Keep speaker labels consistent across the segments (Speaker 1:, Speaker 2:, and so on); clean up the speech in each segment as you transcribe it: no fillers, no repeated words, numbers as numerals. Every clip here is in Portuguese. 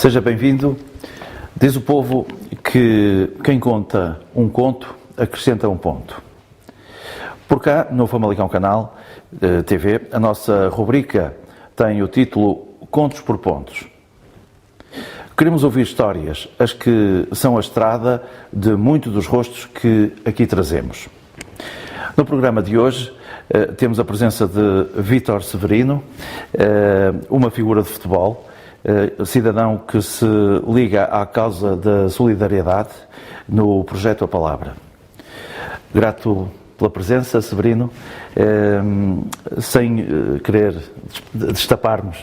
Speaker 1: Seja bem-vindo. Diz o povo que quem conta um conto acrescenta um ponto. Por cá, no Famalicão Canal TV, a nossa rubrica tem o título Contos por Pontos. Queremos ouvir histórias, as que são a estrada de muitos dos rostos que aqui trazemos. No programa de hoje temos a presença de Vítor Severino, uma figura de futebol, cidadão que se liga à causa da solidariedade no projeto A Palavra. Grato pela presença, Severino, sem querer destaparmos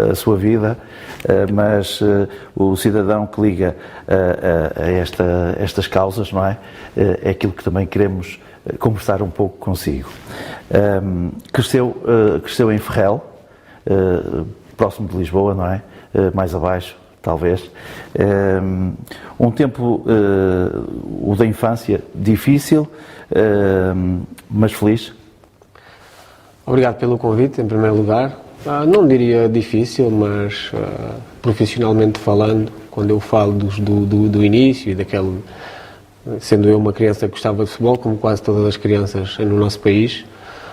Speaker 1: a sua vida, mas o cidadão que liga a estas causas, não é? É aquilo que também queremos conversar um pouco consigo. Cresceu em Ferrel, próximo de Lisboa, não é? Mais abaixo, talvez. Um tempo, o da infância, difícil, mas feliz.
Speaker 2: Obrigado pelo convite, em primeiro lugar. Não diria difícil, mas profissionalmente falando, quando eu falo do início e daquele... Sendo eu uma criança que gostava de futebol, como quase todas as crianças no nosso país,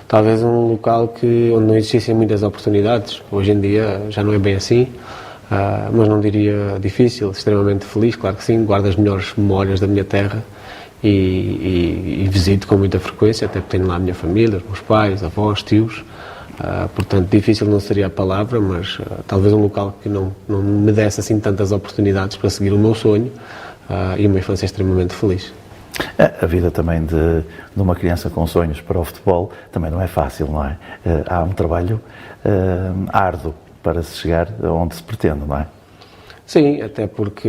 Speaker 2: talvez um local onde não existissem muitas oportunidades. Hoje em dia já não é bem assim, mas não diria difícil, extremamente feliz, claro que sim. Guardo as melhores memórias da minha terra e visito com muita frequência, até porque tenho lá a minha família, os meus pais, avós, tios. Portanto, difícil não seria a palavra, mas talvez um local que não me desse assim tantas oportunidades para seguir o meu sonho. E uma infância extremamente feliz.
Speaker 1: A vida também de uma criança com sonhos para o futebol também não é fácil, não é? Há um trabalho árduo para se chegar onde se pretende, não é?
Speaker 2: Sim, até porque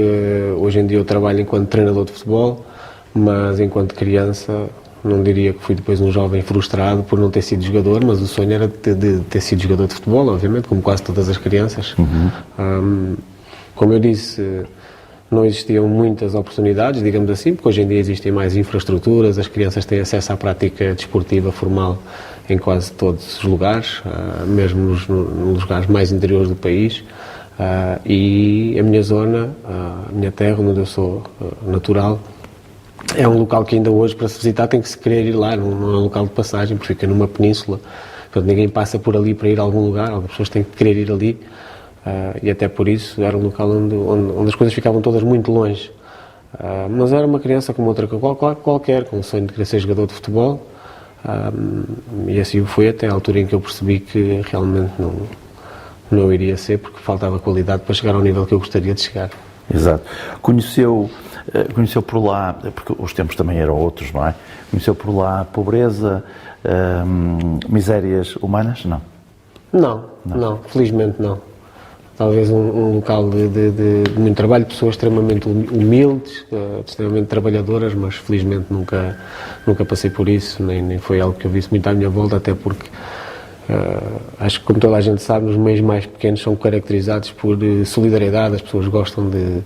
Speaker 2: hoje em dia eu trabalho enquanto treinador de futebol, mas enquanto criança não diria que fui depois um jovem frustrado por não ter sido jogador, mas o sonho era de ter sido jogador de futebol, obviamente, como quase todas as crianças. Como eu disse, não existiam muitas oportunidades, digamos assim, porque hoje em dia existem mais infraestruturas, as crianças têm acesso à prática desportiva formal em quase todos os lugares, mesmo nos lugares mais interiores do país, e a minha zona, a minha terra, onde eu sou natural, é um local que ainda hoje, para se visitar, tem que se querer ir lá, não é um local de passagem, porque fica numa península, portanto ninguém passa por ali para ir a algum lugar, as pessoas têm que querer ir ali. E até por isso era um local onde as coisas ficavam todas muito longe. Mas era uma criança como outra qualquer, com o sonho de querer ser jogador de futebol. E assim foi até a altura em que eu percebi que realmente não iria ser, porque faltava qualidade para chegar ao nível que eu gostaria de chegar.
Speaker 1: Exato. Conheceu por lá, porque os tempos também eram outros, não é? Conheceu por lá pobreza, misérias humanas?
Speaker 2: Não, felizmente não. Talvez um local de muito trabalho, pessoas extremamente humildes, extremamente trabalhadoras, mas felizmente nunca passei por isso, nem foi algo que eu visse muito à minha volta, até porque acho que, como toda a gente sabe, os meios mais pequenos são caracterizados por solidariedade, as pessoas gostam de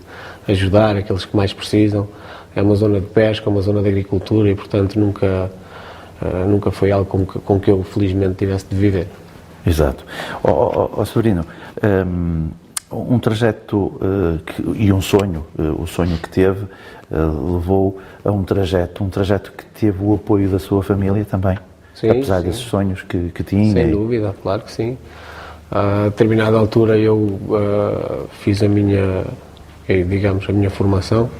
Speaker 2: ajudar aqueles que mais precisam. É uma zona de pesca, uma zona de agricultura e, portanto, nunca foi algo com que eu felizmente tivesse de viver.
Speaker 1: Exato. Severino, um trajeto e um sonho, o sonho que teve, levou a um trajeto que teve o apoio da sua família também, sim, apesar desses sonhos que tinha.
Speaker 2: Sem dúvida, claro que sim. A determinada altura eu fiz a minha formação.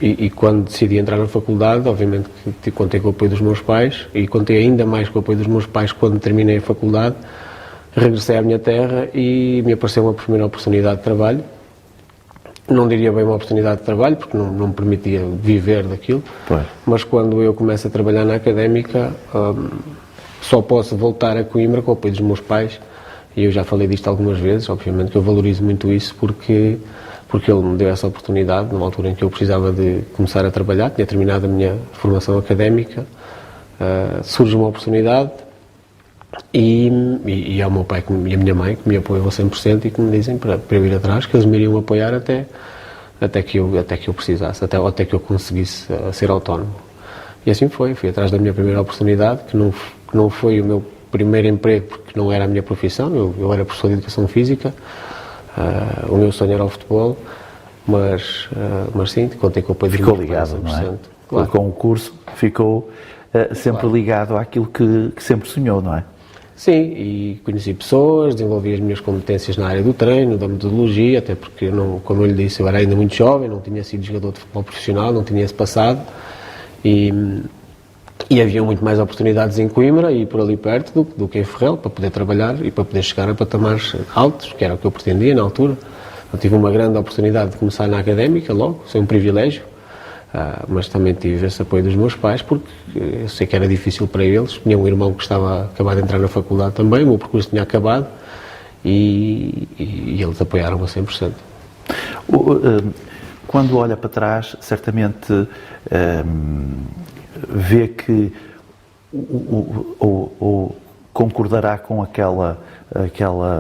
Speaker 2: E quando decidi entrar na faculdade, obviamente que contei com o apoio dos meus pais e contei ainda mais com o apoio dos meus pais quando terminei a faculdade. Regressei à minha terra e me apareceu uma primeira oportunidade de trabalho. Não diria bem uma oportunidade de trabalho, porque não me permitia viver daquilo, mas quando eu começo a trabalhar na académica, só posso voltar a Coimbra com o apoio dos meus pais, e eu já falei disto algumas vezes, obviamente que eu valorizo muito isso, porque ele me deu essa oportunidade, numa altura em que eu precisava de começar a trabalhar, tinha terminado a minha formação académica, surge uma oportunidade e é o meu pai e a minha mãe que me apoiam a 100% e que me dizem para eu ir atrás, que eles me iriam apoiar até que eu precisasse, até que eu conseguisse ser autónomo. E assim fui atrás da minha primeira oportunidade, que não foi o meu primeiro emprego, porque não era a minha profissão, eu era professor de Educação Física, O meu sonho era o futebol, mas sim, contei com o apoio de
Speaker 1: Ficou ligado, não é? Claro. Com o curso ficou sempre ligado àquilo que sempre sonhou, não é?
Speaker 2: Sim, e conheci pessoas, desenvolvi as minhas competências na área do treino, da metodologia, até porque, como eu lhe disse, eu era ainda muito jovem, não tinha sido jogador de futebol profissional, não tinha esse passado, e havia muito mais oportunidades em Coimbra e por ali perto do que em Ferrel, para poder trabalhar e para poder chegar a patamares altos, que era o que eu pretendia na altura. Eu tive uma grande oportunidade de começar na académica logo, foi um privilégio, mas também tive esse apoio dos meus pais, porque eu sei que era difícil para eles. Tinha um irmão que estava acabado de entrar na faculdade também, o meu percurso tinha acabado, e eles apoiaram-me a 100%.
Speaker 1: Quando olha para trás, certamente vê que ou concordará com aquela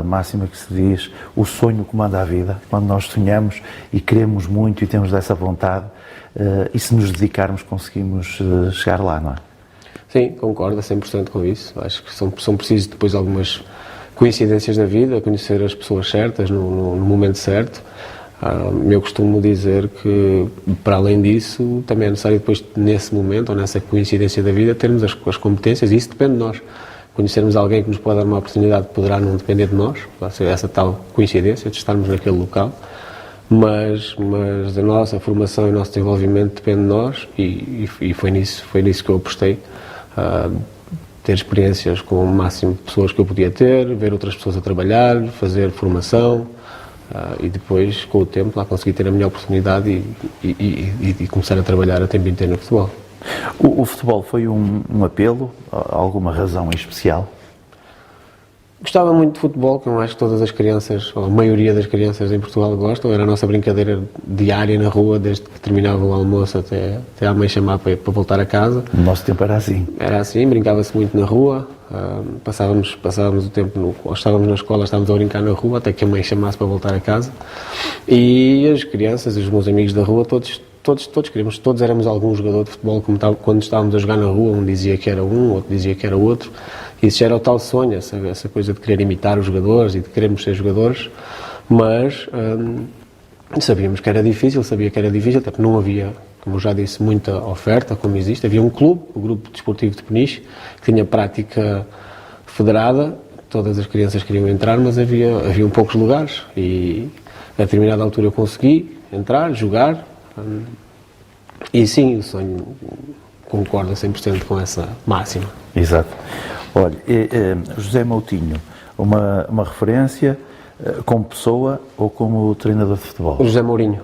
Speaker 1: máxima que se diz: o sonho comanda a vida. Quando nós sonhamos e queremos muito e temos essa vontade, e se nos dedicarmos conseguimos chegar lá, não é?
Speaker 2: Sim, concordo a 100% com isso. Acho que são precisas depois algumas coincidências da vida, conhecer as pessoas certas no momento certo. Eu costumo dizer que, para além disso, também é necessário depois, nesse momento, ou nessa coincidência da vida, termos as competências, e isso depende de nós. Conhecermos alguém que nos pode dar uma oportunidade poderá não depender de nós, vai ser essa tal coincidência de estarmos naquele local, mas a nossa formação e o nosso desenvolvimento depende de nós, e foi nisso que eu apostei. Ter experiências com o máximo de pessoas que eu podia ter, ver outras pessoas a trabalhar, fazer formação, e depois, com o tempo, lá consegui ter a minha oportunidade e começar a trabalhar a tempo inteiro no futebol.
Speaker 1: O futebol foi um apelo? Alguma razão em especial?
Speaker 2: Gostava muito de futebol, como acho que todas as crianças, ou a maioria das crianças em Portugal gostam. Era a nossa brincadeira diária na rua, desde que terminava o almoço até a mãe chamar para voltar a casa.
Speaker 1: No nosso tempo era assim.
Speaker 2: Era assim, brincava-se muito na rua, passávamos o tempo, estávamos na escola, estávamos a brincar na rua, até que a mãe chamasse para voltar a casa. E as crianças, os meus amigos da rua, todos éramos algum jogador de futebol, quando estávamos a jogar na rua, um dizia que era um, outro dizia que era outro. Isso já era o tal sonho, essa coisa de querer imitar os jogadores e de querermos ser jogadores, mas sabíamos que era difícil, até porque não havia, como eu já disse, muita oferta, como existe. Havia um clube, o Grupo Desportivo de Peniche, que tinha prática federada, todas as crianças queriam entrar, mas haviam poucos lugares, e a determinada altura eu consegui entrar, jogar, e sim, o sonho concorda 100% com essa máxima.
Speaker 1: Exato. Olha, José Moutinho, uma referência como pessoa ou como treinador de futebol?
Speaker 2: O José Mourinho.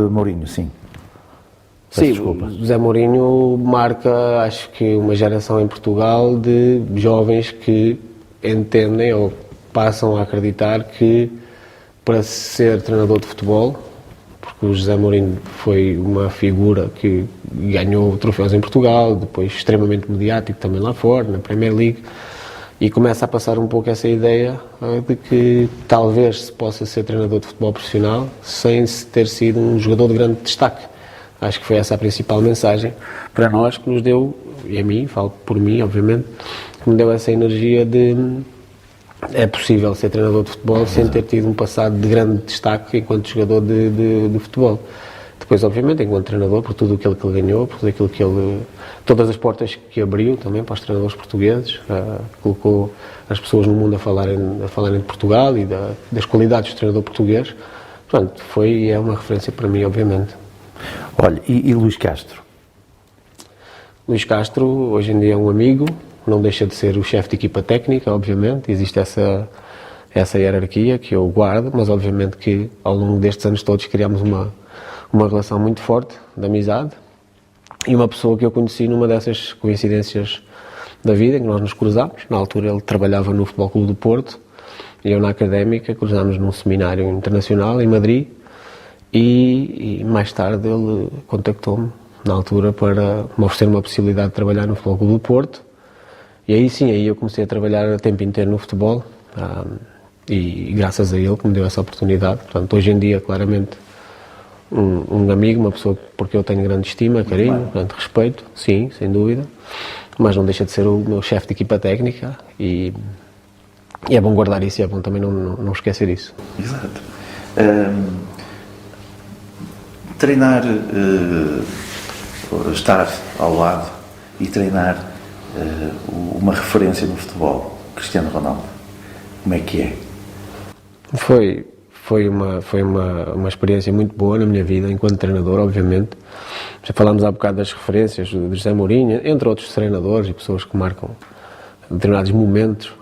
Speaker 1: Mourinho, sim.
Speaker 2: Sim, o José Mourinho marca, acho que, uma geração em Portugal de jovens que entendem ou passam a acreditar que, para ser treinador de futebol, porque o José Mourinho foi uma figura que ganhou troféus em Portugal, depois extremamente mediático também lá fora, na Premier League, e começa a passar um pouco essa ideia de que talvez se possa ser treinador de futebol profissional sem ter sido um jogador de grande destaque. Acho que foi essa a principal mensagem para nós, que nos deu, e a mim, falo por mim, obviamente, que me deu essa energia de é possível ser treinador de futebol sem ter tido um passado de grande destaque enquanto jogador de futebol. Depois, obviamente, enquanto treinador, por tudo aquilo que ele ganhou, por tudo aquilo que ele, todas as portas que abriu também para os treinadores portugueses, colocou as pessoas no mundo a falarem de Portugal e das qualidades do treinador português. Portanto, é uma referência para mim, obviamente.
Speaker 1: Olha, e Luís Castro?
Speaker 2: Luís Castro, hoje em dia, é um amigo, não deixa de ser o chefe de equipa técnica, obviamente, existe essa hierarquia que eu guardo, mas obviamente que ao longo destes anos todos criamos uma relação muito forte de amizade, e uma pessoa que eu conheci numa dessas coincidências da vida, em que nós nos cruzámos. Na altura ele trabalhava no Futebol Clube do Porto, e eu na Académica, cruzámos num seminário internacional em Madrid, e mais tarde ele contactou-me, na altura, para me oferecer uma possibilidade de trabalhar no Futebol Clube do Porto. E aí sim, aí eu comecei a trabalhar a tempo inteiro no futebol, e graças a ele que me deu essa oportunidade. Portanto, hoje em dia, claramente, um amigo, uma pessoa porque eu tenho grande estima, carinho, grande respeito, sim, sem dúvida, mas não deixa de ser o meu chefe de equipa técnica, e é bom guardar isso, e é bom também não esquecer isso.
Speaker 1: Exato. Treinar, estar ao lado e treinar uma referência no futebol, Cristiano Ronaldo, como é que é?
Speaker 2: Foi uma experiência muito boa na minha vida, enquanto treinador, obviamente. Já falámos há bocado das referências de José Mourinho, entre outros treinadores e pessoas que marcam determinados momentos,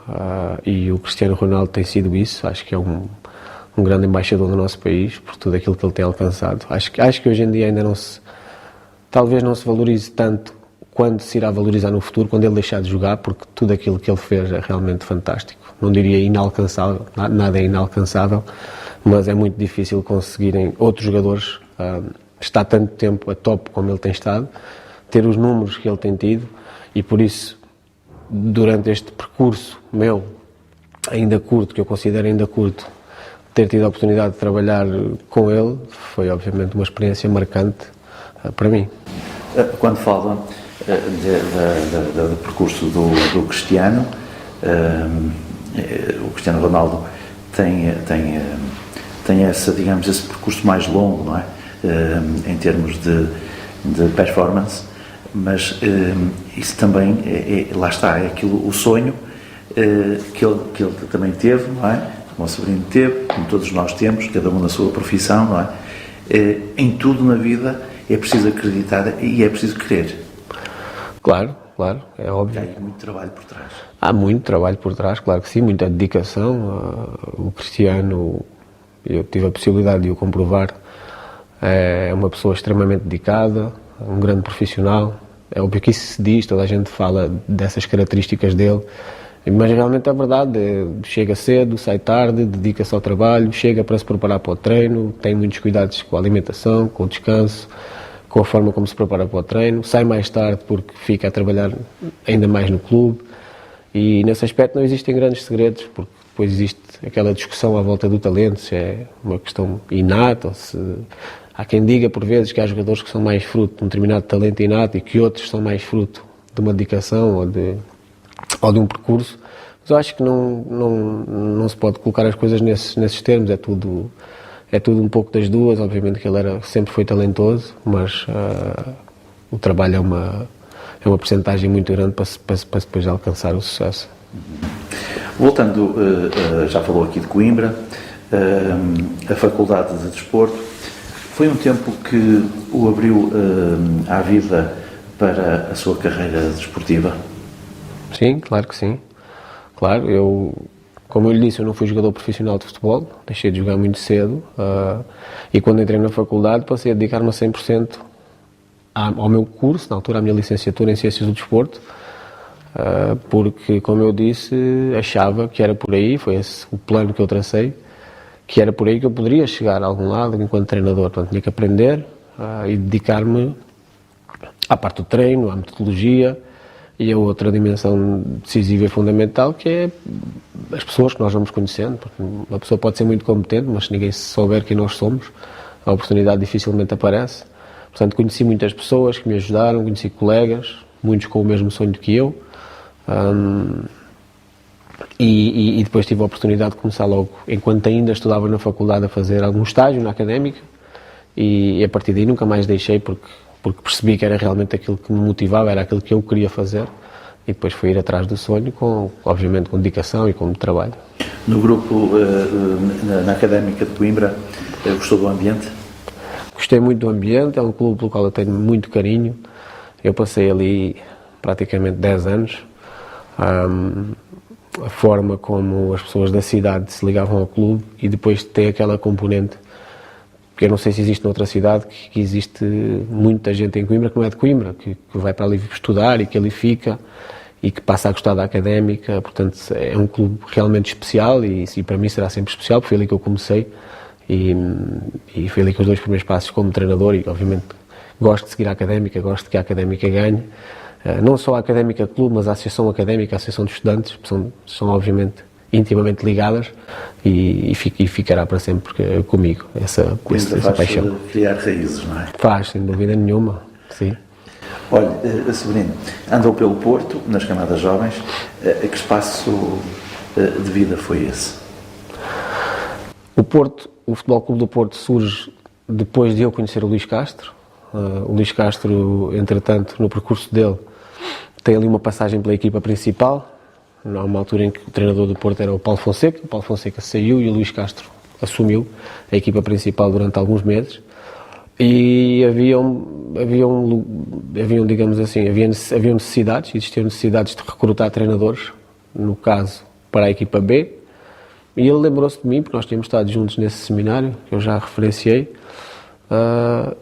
Speaker 2: e o Cristiano Ronaldo tem sido isso. Acho que é um grande embaixador do nosso país, por tudo aquilo que ele tem alcançado. Acho que hoje em dia ainda talvez não se valorize tanto quando se irá valorizar no futuro, quando ele deixar de jogar, porque tudo aquilo que ele fez é realmente fantástico. Não diria inalcançável, nada é inalcançável, mas é muito difícil conseguirem outros jogadores estar tanto tempo a top como ele tem estado, ter os números que ele tem tido, e por isso, durante este percurso meu, ainda curto, que eu considero ainda curto, ter tido a oportunidade de trabalhar com ele, foi obviamente uma experiência marcante para mim.
Speaker 1: Quando fala do percurso do Cristiano, o Cristiano Ronaldo tem esse percurso mais longo, não é? Em termos de performance, mas isso também, lá está, é aquilo, o sonho que ele também teve, não é? Como o Severino teve, como todos nós temos, cada um na sua profissão, não é? Em tudo na vida é preciso acreditar e é preciso querer.
Speaker 2: Claro, é óbvio.
Speaker 1: Há muito trabalho por trás.
Speaker 2: Há muito trabalho por trás, claro que sim, muita dedicação. O Cristiano, eu tive a possibilidade de o comprovar, é uma pessoa extremamente dedicada, um grande profissional. É óbvio que isso se diz, toda a gente fala dessas características dele, mas realmente é verdade. Chega cedo, sai tarde, dedica-se ao trabalho, chega para se preparar para o treino, tem muitos cuidados com a alimentação, com o descanso, com a forma como se prepara para o treino, sai mais tarde porque fica a trabalhar ainda mais no clube, e nesse aspecto não existem grandes segredos, porque depois existe aquela discussão à volta do talento, se é uma questão inata, ou se... Há quem diga por vezes que há jogadores que são mais fruto de um determinado talento inato e que outros são mais fruto de uma dedicação ou de um percurso, mas eu acho que não se pode colocar as coisas nesses termos, é tudo um pouco das duas. Obviamente que ele sempre foi talentoso, mas o trabalho é uma percentagem muito grande para depois alcançar o sucesso.
Speaker 1: Voltando, já falou aqui de Coimbra, a Faculdade de Desporto, foi um tempo que o abriu à vida para a sua carreira desportiva?
Speaker 2: Sim, claro que sim. Claro, como eu lhe disse, eu não fui jogador profissional de futebol, deixei de jogar muito cedo, e quando entrei na faculdade passei a dedicar-me a 100% ao meu curso, na altura a minha licenciatura em Ciências do Desporto, porque, como eu disse, achava que era por aí, foi esse o plano que eu tracei, que era por aí que eu poderia chegar a algum lado enquanto treinador. Portanto, tinha que aprender e dedicar-me à parte do treino, à metodologia, e a outra dimensão decisiva e fundamental, que é as pessoas que nós vamos conhecendo, porque uma pessoa pode ser muito competente, mas se ninguém souber quem nós somos, a oportunidade dificilmente aparece. Portanto, conheci muitas pessoas que me ajudaram, conheci colegas, muitos com o mesmo sonho que eu, e depois tive a oportunidade de começar logo, enquanto ainda estudava na faculdade, a fazer algum estágio na académica, e a partir daí nunca mais deixei, porque percebi que era realmente aquilo que me motivava, era aquilo que eu queria fazer, e depois fui ir atrás do sonho, obviamente com dedicação e com muito trabalho.
Speaker 1: No grupo, na Académica de Coimbra, gostou do ambiente?
Speaker 2: Gostei muito do ambiente, é um clube pelo qual eu tenho muito carinho. Eu passei ali praticamente 10 anos. A forma como as pessoas da cidade se ligavam ao clube, e depois tem aquela componente, que eu não sei se existe noutra cidade, que existe muita gente em Coimbra que não é de Coimbra, que vai para ali estudar e que ali fica e que passa a gostar da Académica. Portanto, é um clube realmente especial, e para mim será sempre especial, porque foi ali que eu comecei, e foi ali que os 2 primeiros passos como treinador, e obviamente gosto de seguir a Académica, gosto de que a Académica ganhe. Não só a Académica Clube, mas a Associação Académica, a Associação de Estudantes, são obviamente intimamente ligadas, e ficará para sempre comigo essa paixão.
Speaker 1: Faz criar raízes, não é?
Speaker 2: Faz, sem dúvida nenhuma, sim.
Speaker 1: Olha, Severino, andou pelo Porto, nas camadas jovens, que espaço de vida foi esse?
Speaker 2: O Porto o Futebol Clube do Porto surge depois de eu conhecer o Luís Castro. O Luís Castro, entretanto, no percurso dele, tem ali uma passagem pela equipa principal. Há uma altura em que o treinador do Porto era o Paulo Fonseca saiu e o Luís Castro assumiu a equipa principal durante alguns meses. E haviam, digamos assim, haviam necessidades, existiam necessidades de recrutar treinadores, no caso, para a equipa B. E ele lembrou-se de mim, porque nós tínhamos estado juntos nesse seminário, que eu já referenciei,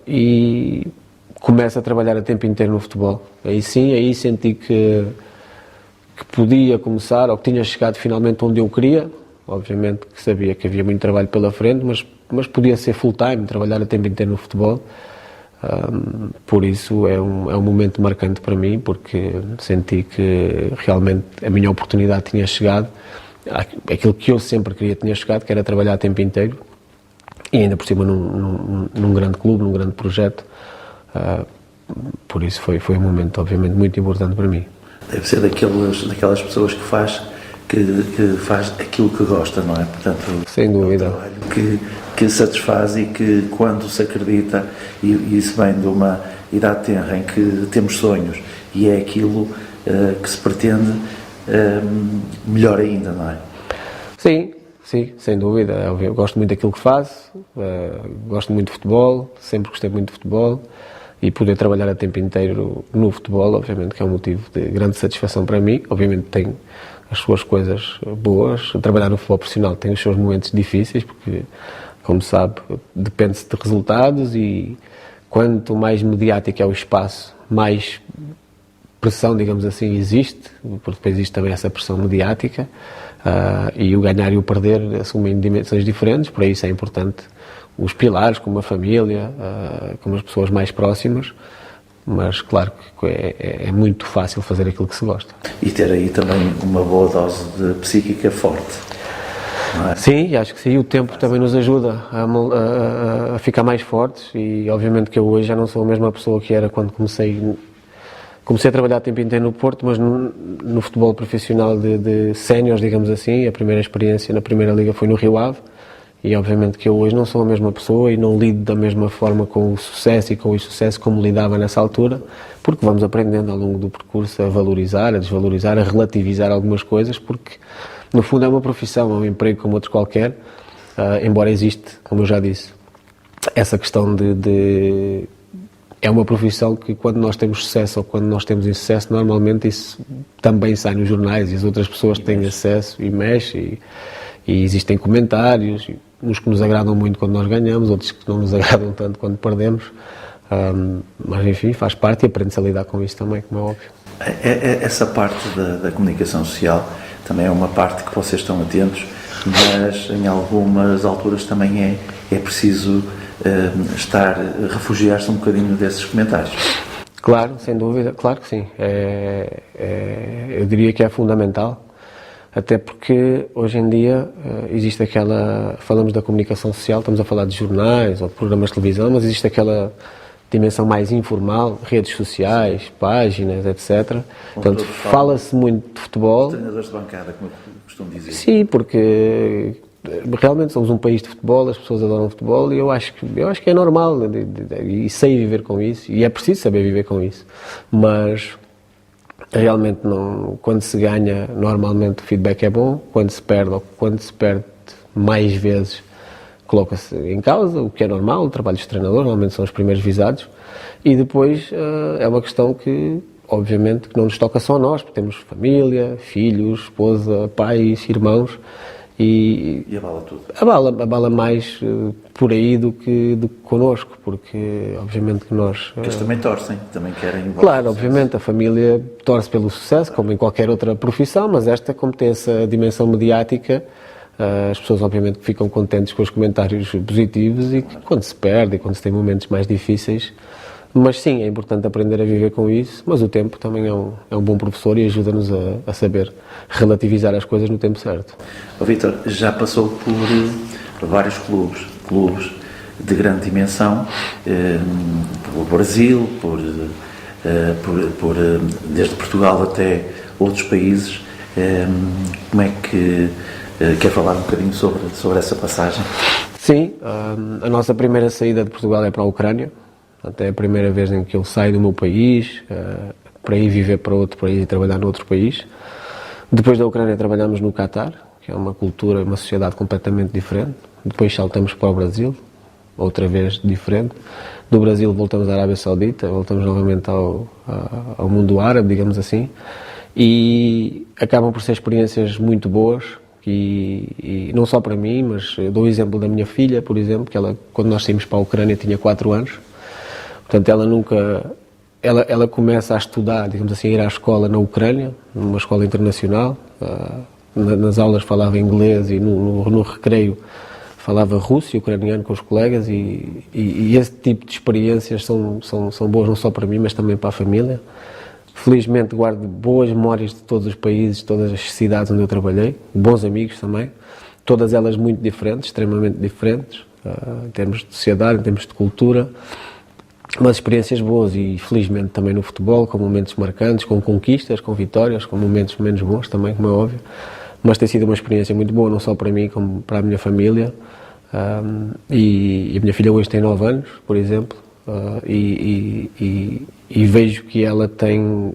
Speaker 2: e começo a trabalhar a tempo inteiro no futebol. Aí senti que podia começar, ou que tinha chegado finalmente onde eu queria. Obviamente que sabia que havia muito trabalho pela frente, mas podia ser full time, trabalhar a tempo inteiro no futebol. Por isso é um momento marcante para mim, porque senti que realmente a minha oportunidade tinha chegado, aquilo que eu sempre queria tinha chegado, que era trabalhar a tempo inteiro, e ainda por cima num grande clube, num grande projeto. Por isso foi um momento obviamente muito importante para mim.
Speaker 1: Deve ser daquelas pessoas que faz aquilo que gosta, não é? Portanto,
Speaker 2: sem dúvida.
Speaker 1: É um trabalho que satisfaz e que, quando se acredita, e isso vem de uma idade tenra em que temos sonhos e é aquilo que se pretende, melhor ainda, não é?
Speaker 2: Sim, sem dúvida. Eu gosto muito daquilo que faço, gosto muito de futebol, sempre gostei muito de futebol. E poder trabalhar a tempo inteiro no futebol, obviamente que é um motivo de grande satisfação para mim. Obviamente tem as suas coisas boas. Trabalhar no futebol profissional tem os seus momentos difíceis, porque, como sabe, depende-se de resultados, e quanto mais mediático é o espaço, mais pressão, digamos assim, existe, porque depois existe também essa pressão mediática, e o ganhar e o perder assumem dimensões diferentes. Por isso é importante os pilares, como a família, como as pessoas mais próximas, mas claro que é muito fácil fazer aquilo que se gosta.
Speaker 1: E ter aí também uma boa dose de psíquica forte, não é?
Speaker 2: Sim, acho que sim, o tempo também nos ajuda a ficar mais fortes, e obviamente que eu hoje já não sou a mesma pessoa que era quando comecei a trabalhar a tempo inteiro no Porto, mas no futebol profissional de séniores, digamos assim. A primeira experiência na Primeira Liga foi no Rio Ave. E obviamente que eu hoje não sou a mesma pessoa e não lido da mesma forma com o sucesso e com o insucesso como lidava nessa altura, porque vamos aprendendo ao longo do percurso a valorizar, a desvalorizar, a relativizar algumas coisas, porque no fundo é uma profissão, é um emprego como outro qualquer, embora existe, como eu já disse, essa questão de é uma profissão que, quando nós temos sucesso ou quando nós temos insucesso, normalmente isso também sai nos jornais e as outras pessoas têm acesso e mexe, e existem comentários, uns que nos agradam muito quando nós ganhamos, outros que não nos agradam tanto quando perdemos, mas enfim, faz parte e aprende-se a lidar com isso também, como é óbvio.
Speaker 1: Essa parte da comunicação social também é uma parte que vocês estão atentos, mas em algumas alturas também é preciso refugiar-se um bocadinho desses comentários.
Speaker 2: Claro, sem dúvida, claro que sim. Eu diria que é fundamental. Até porque hoje em dia existe falamos da comunicação social, estamos a falar de jornais ou de programas de televisão, mas existe aquela dimensão mais informal, redes sociais, páginas, etc. Portanto, fala-se muito de futebol.
Speaker 1: Os treinadores de bancada, como eu costumo dizer.
Speaker 2: Sim, porque realmente somos um país de futebol, as pessoas adoram futebol, e eu acho que é normal, e sei viver com isso, e é preciso saber viver com isso. Mas realmente não, quando se ganha, normalmente o feedback é bom, quando se perde mais vezes, coloca-se em causa, o que é normal, o trabalho dos treinadores, normalmente são os primeiros visados, e depois é uma questão que, obviamente, que não nos toca só a nós, porque temos família, filhos, esposa, pais, irmãos, e
Speaker 1: abala tudo.
Speaker 2: Abala mais por aí do que connosco, porque obviamente que nós...
Speaker 1: Eles também torcem, também querem...
Speaker 2: Claro, obviamente a família torce pelo sucesso, como em qualquer outra profissão, mas esta, como tem essa dimensão mediática, as pessoas obviamente ficam contentes com os comentários positivos, e que quando se perde e quando se tem momentos mais difíceis. Mas sim, é importante aprender a viver com isso, mas o tempo também é um bom professor e ajuda-nos a saber relativizar as coisas no tempo certo.
Speaker 1: Vítor, já passou por vários clubes de grande dimensão, pelo Brasil, desde Portugal até outros países. Como é que quer falar um bocadinho sobre essa passagem?
Speaker 2: Sim, a nossa primeira saída de Portugal é para a Ucrânia. Até a primeira vez em que eu saio do meu país, para ir viver para outro país e trabalhar noutro país. Depois da Ucrânia trabalhamos no Qatar, que é uma cultura, uma sociedade completamente diferente. Depois saltamos para o Brasil, outra vez diferente. Do Brasil voltamos à Arábia Saudita, voltamos novamente ao mundo árabe, digamos assim. E acabam por ser experiências muito boas. E não só para mim, mas eu dou o exemplo da minha filha, por exemplo, que ela, quando nós saímos para a Ucrânia, tinha 4 anos. Portanto, ela começa a estudar, digamos assim, a ir à escola na Ucrânia, numa escola internacional. Nas aulas falava inglês e no recreio falava russo e ucraniano com os colegas, e esse tipo de experiências são boas não só para mim, mas também para a família. Felizmente guardo boas memórias de todos os países, todas as cidades onde eu trabalhei, bons amigos também, todas elas muito diferentes, extremamente diferentes, em termos de sociedade, em termos de cultura, mas experiências boas, e felizmente também no futebol, com momentos marcantes, com conquistas, com vitórias, com momentos menos bons também, como é óbvio, mas tem sido uma experiência muito boa, não só para mim, como para a minha família, e a minha filha hoje tem 9 anos, por exemplo, e vejo que ela tem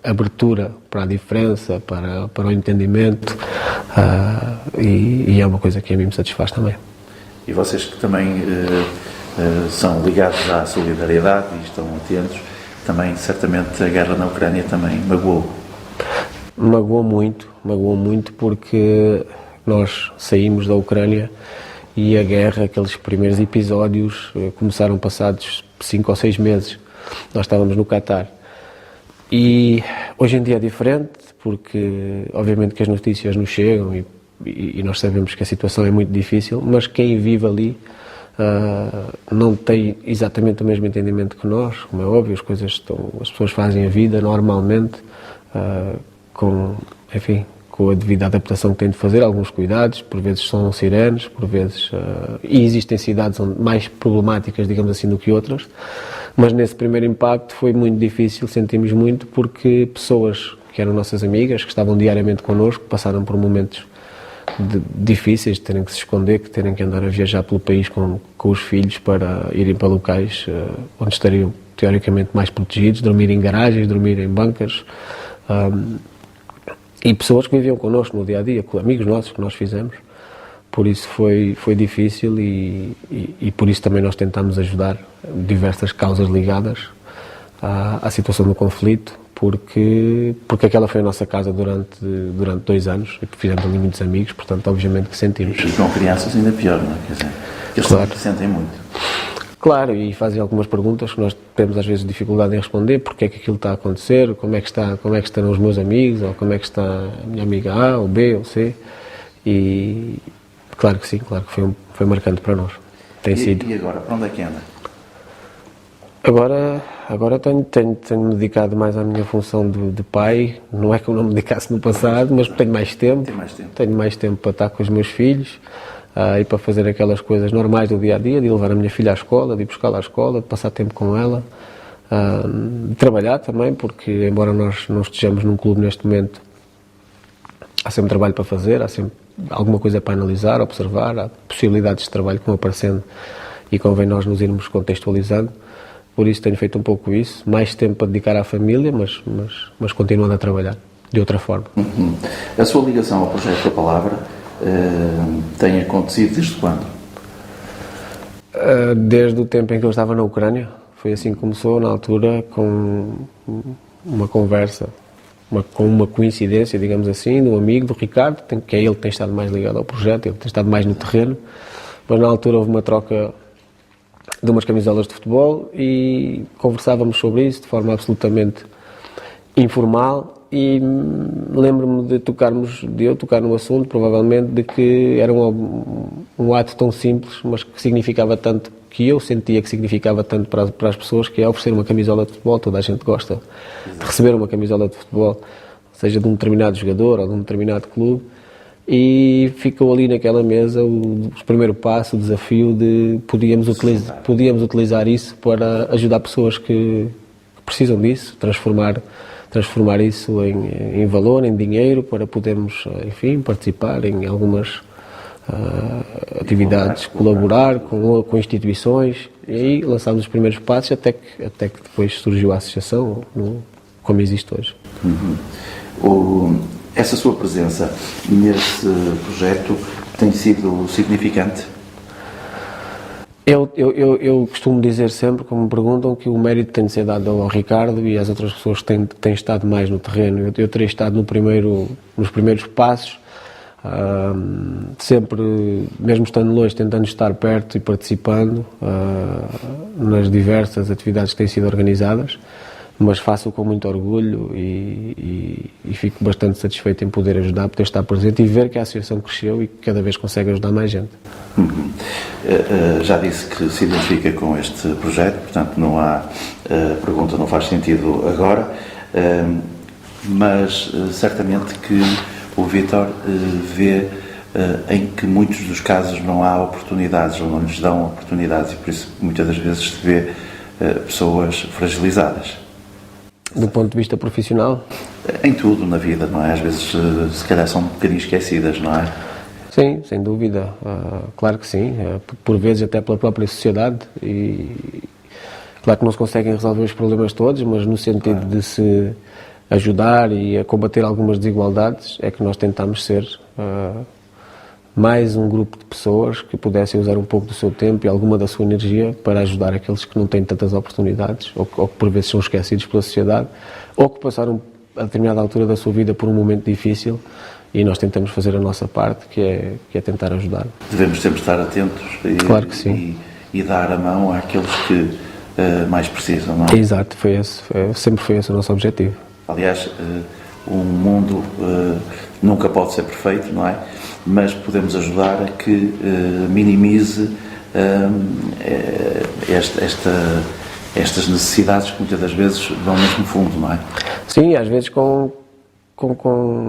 Speaker 2: abertura para a diferença, para o entendimento, e é uma coisa que a mim me satisfaz também.
Speaker 1: E vocês que também são ligados à solidariedade e estão atentos, também certamente a guerra na Ucrânia também magoou.
Speaker 2: Magoou muito porque nós saímos da Ucrânia e a guerra, aqueles primeiros episódios começaram passados 5 ou 6 meses. Nós estávamos no Qatar. E hoje em dia é diferente, porque obviamente que as notícias nos chegam e nós sabemos que a situação é muito difícil, mas quem vive ali não tem exatamente o mesmo entendimento que nós, como é óbvio, as pessoas fazem a vida normalmente, com a devida adaptação que têm de fazer, alguns cuidados, por vezes são sirenes, por vezes, e existem cidades mais problemáticas, digamos assim, do que outras, mas nesse primeiro impacto foi muito difícil, sentimos muito, porque pessoas que eram nossas amigas, que estavam diariamente connosco, passaram por momentos difíceis, de terem que se esconder, que terem que andar a viajar pelo país com os filhos para irem para locais onde estariam teoricamente mais protegidos, dormir em garagens, dormir em bunkers, e pessoas que viviam connosco no dia-a-dia, amigos nossos que nós fizemos. Por isso foi difícil e por isso também nós tentámos ajudar diversas causas ligadas à situação do conflito, porque aquela foi a nossa casa durante 2 anos e fizemos ali muitos amigos, portanto obviamente que sentimos.
Speaker 1: E com crianças ainda pior, não é? Quer dizer, eles claro. Sentem muito.
Speaker 2: Claro, e fazem algumas perguntas que nós temos às vezes dificuldade em responder, porque é que aquilo está a acontecer, como é que estão os meus amigos, ou como é que está a minha amiga A, ou B, ou C, e claro que sim, claro que foi marcante para nós, tem sido.
Speaker 1: E agora, para onde é que anda?
Speaker 2: Agora tenho-me dedicado mais à minha função de pai, não é que eu não me dedicasse no passado, mas tenho mais tempo. Tenho mais tempo para estar com os meus filhos, e para fazer aquelas coisas normais do dia-a-dia, de levar a minha filha à escola, de ir buscá-la à escola, de passar tempo com ela, de trabalhar também, porque embora nós não estejamos num clube neste momento, há sempre trabalho para fazer, há sempre alguma coisa para analisar, observar, há possibilidades de trabalho que vão aparecendo e convém nós nos irmos contextualizando. Por isso tenho feito um pouco isso, mais tempo para dedicar à família, mas continuando a trabalhar de outra forma.
Speaker 1: A sua ligação ao projeto da Palavra tem acontecido desde quando?
Speaker 2: Desde o tempo em que eu estava na Ucrânia. Foi assim que começou, na altura, com uma conversa, com uma coincidência, digamos assim, de um amigo, do Ricardo, que é ele que tem estado mais ligado ao projeto, ele tem estado mais no terreno, mas na altura houve uma troca de umas camisolas de futebol e conversávamos sobre isso de forma absolutamente informal. E lembro-me de eu tocar no assunto, provavelmente, de que era um ato tão simples, mas que significava tanto, que eu sentia que significava tanto para as pessoas, que é oferecer uma camisola de futebol. Toda a gente gosta de receber uma camisola de futebol, seja de um determinado jogador ou de um determinado clube, e ficou ali naquela mesa o primeiro passo, o desafio de podíamos utilizar isso para ajudar pessoas que precisam disso, transformar isso em valor, em dinheiro, para podermos, enfim, participar em algumas atividades, colaborar com instituições, e aí lançámos os primeiros passos até que depois surgiu a associação, como existe hoje.
Speaker 1: Essa sua presença nesse projeto tem sido significante?
Speaker 2: Eu costumo dizer sempre, como me perguntam, que o mérito tem de ser dado ao Ricardo e às outras pessoas que têm estado mais no terreno. Eu terei estado nos primeiros passos, sempre, mesmo estando longe, tentando estar perto e participando nas diversas atividades que têm sido organizadas, mas faço-o com muito orgulho e fico bastante satisfeito em poder ajudar, poder estar presente e ver que a associação cresceu e que cada vez consegue ajudar mais gente.
Speaker 1: Já disse que se identifica com este projeto, portanto não há pergunta, não faz sentido agora, mas certamente que o Vítor vê em que muitos dos casos não há oportunidades ou não lhes dão oportunidades e por isso muitas das vezes se vê pessoas fragilizadas.
Speaker 2: Do ponto de vista profissional?
Speaker 1: Em tudo na vida, não é? Às vezes se calhar são um bocadinho esquecidas, não é?
Speaker 2: Sim, sem dúvida, claro que sim, por vezes até pela própria sociedade e claro que não se conseguem resolver os problemas todos, mas no sentido de se ajudar e a combater algumas desigualdades é que nós tentamos ser mais um grupo de pessoas que pudessem usar um pouco do seu tempo e alguma da sua energia para ajudar aqueles que não têm tantas oportunidades ou que por vezes são esquecidos pela sociedade ou que passaram a determinada altura da sua vida por um momento difícil e nós tentamos fazer a nossa parte, que é tentar ajudar.
Speaker 1: Devemos sempre estar atentos
Speaker 2: claro que sim.
Speaker 1: E dar a mão àqueles que mais precisam, não é?
Speaker 2: Exato, sempre foi esse o nosso objetivo.
Speaker 1: Aliás, o mundo nunca pode ser perfeito, não é? Mas podemos ajudar a que minimize estas necessidades que muitas das vezes vão mesmo fundo, não é?
Speaker 2: Sim, às vezes com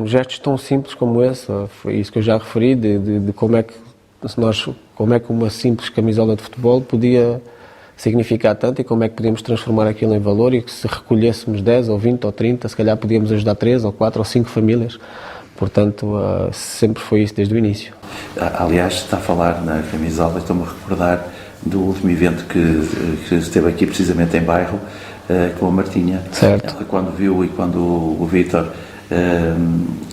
Speaker 2: gestos tão simples como esse, foi isso que eu já referi, de como é que uma simples camisola de futebol podia significar tanto e como é que podíamos transformar aquilo em valor e que se recolhêssemos 10 ou 20 ou 30, se calhar podíamos ajudar 3 ou 4 ou 5 famílias. Portanto, sempre foi isso desde o início.
Speaker 1: Aliás, está a falar na camisola, estou-me a recordar do último evento que esteve aqui precisamente em Bairro, com a Martinha.
Speaker 2: Certo.
Speaker 1: Ela, quando viu e quando o Vítor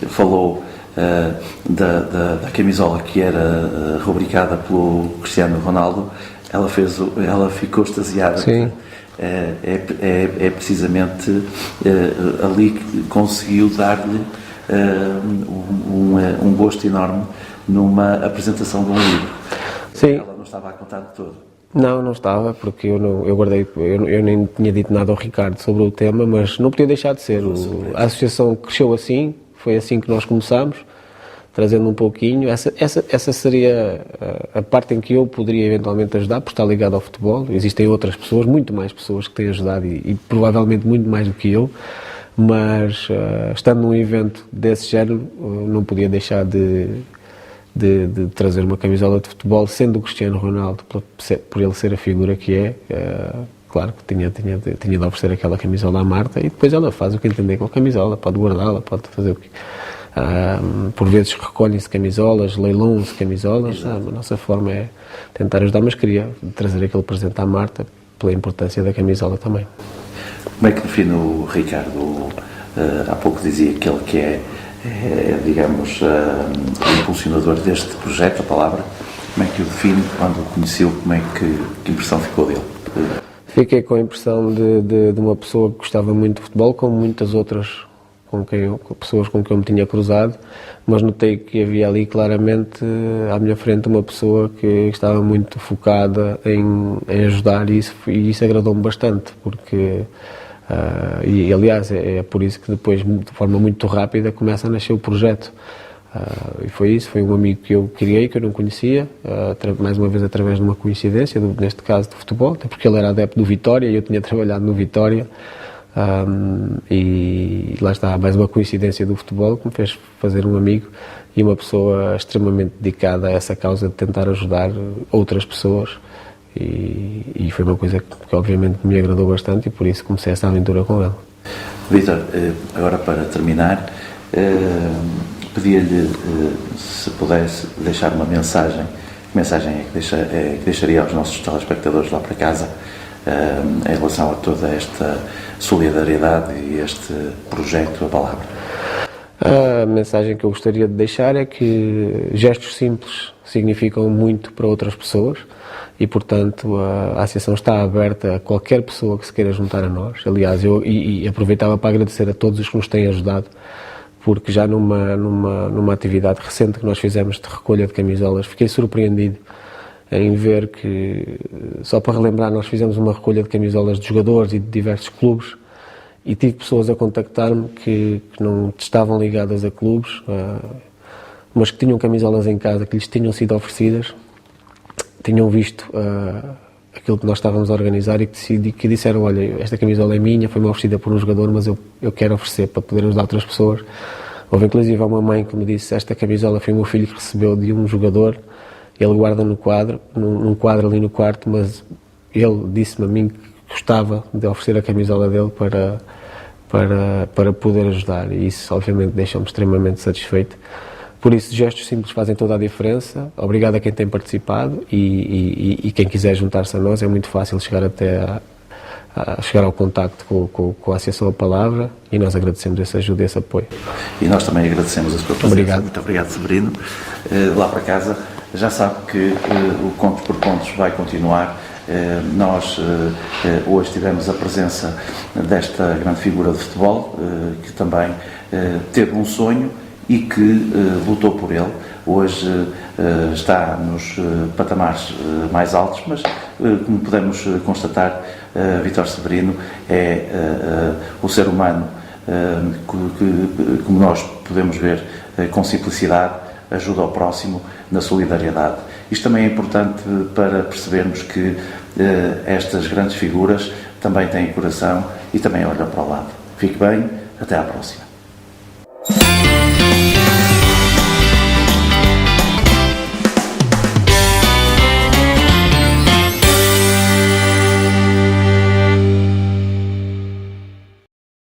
Speaker 1: falou da camisola que era rubricada pelo Cristiano Ronaldo, ela ficou extasiada.
Speaker 2: Sim.
Speaker 1: É precisamente ali que conseguiu dar-lhe um gosto enorme numa apresentação de um livro.
Speaker 2: Sim.
Speaker 1: Ela não estava a contar de todo.
Speaker 2: Não estava, porque eu nem tinha dito nada ao Ricardo sobre o tema, mas não podia deixar de ser. A associação cresceu assim, foi assim que nós começámos, trazendo um pouquinho. Essa seria a parte em que eu poderia eventualmente ajudar, por estar ligado ao futebol. Existem outras pessoas, muito mais pessoas que têm ajudado e provavelmente muito mais do que eu, mas estando num evento desse género, não podia deixar de trazer uma camisola de futebol, sendo o Cristiano Ronaldo, por ele ser a figura que é, claro que tinha de oferecer aquela camisola à Marta e depois ela faz o que entender com a camisola, pode guardá-la, pode fazer o que... por vezes recolhem-se camisolas, leilam-se camisolas, a nossa forma é tentar ajudar, mas queria trazer aquele presente à Marta pela importância da camisola também.
Speaker 1: Como é que define o Ricardo? Há pouco dizia que ele que é digamos, o impulsionador deste projeto, a palavra. Como é que o define? Quando o conheceu, que impressão ficou dele?
Speaker 2: Fiquei com a impressão de uma pessoa que gostava muito de futebol, como muitas outras pessoas com quem eu me tinha cruzado, mas notei que havia ali claramente à minha frente uma pessoa que estava muito focada em ajudar e isso agradou-me bastante, porque e aliás é por isso que depois de forma muito rápida começa a nascer o projeto e foi isso, foi um amigo que eu criei, que eu não conhecia, mais uma vez através de uma coincidência, neste caso de futebol, até porque ele era adepto do Vitória e eu tinha trabalhado no Vitória. E lá está, mais uma coincidência do futebol que me fez fazer um amigo e uma pessoa extremamente dedicada a essa causa de tentar ajudar outras pessoas e foi uma coisa que obviamente me agradou bastante e por isso comecei essa aventura com ele.
Speaker 1: Vítor, agora para terminar, pedia-lhe se pudesse deixar uma mensagem. Que mensagem é que deixaria aos nossos telespectadores lá para casa em relação a toda esta solidariedade e este projeto, a palavra?
Speaker 2: A mensagem que eu gostaria de deixar é que gestos simples significam muito para outras pessoas e, portanto, a Associação está aberta a qualquer pessoa que se queira juntar a nós. Aliás, eu aproveitava para agradecer a todos os que nos têm ajudado, porque já numa atividade recente que nós fizemos de recolha de camisolas, fiquei surpreendido em ver que, só para relembrar, nós fizemos uma recolha de camisolas de jogadores e de diversos clubes e tive pessoas a contactar-me que não estavam ligadas a clubes, mas que tinham camisolas em casa que lhes tinham sido oferecidas, tinham visto aquilo que nós estávamos a organizar e que disseram: olha, esta camisola é minha, foi-me oferecida por um jogador, mas eu quero oferecer para poder ajudar outras pessoas. Houve inclusive uma mãe que me disse: esta camisola foi o meu filho que recebeu de um jogador, ele guarda num quadro ali no quarto, mas ele disse-me a mim que gostava de oferecer a camisola dele para poder ajudar, e isso obviamente deixa-me extremamente satisfeito. Por isso, gestos simples fazem toda a diferença. Obrigado a quem tem participado e quem quiser juntar-se a nós, é muito fácil chegar chegar ao contacto com a Associação A Palavra, e nós agradecemos essa ajuda e esse apoio.
Speaker 1: E nós também agradecemos a sua presença.
Speaker 2: Obrigado.
Speaker 1: Muito obrigado, Severino. Lá para casa, já sabe que o Contos por Pontos vai continuar. Nós hoje tivemos a presença desta grande figura de futebol, que também teve um sonho e que lutou por ele. Hoje está nos patamares mais altos, mas como podemos constatar, Vítor Severino é o ser humano que, como nós podemos ver, com simplicidade, ajuda ao próximo na solidariedade. Isto também é importante para percebermos que estas grandes figuras também têm coração e também olham para o lado. Fique bem, até à próxima.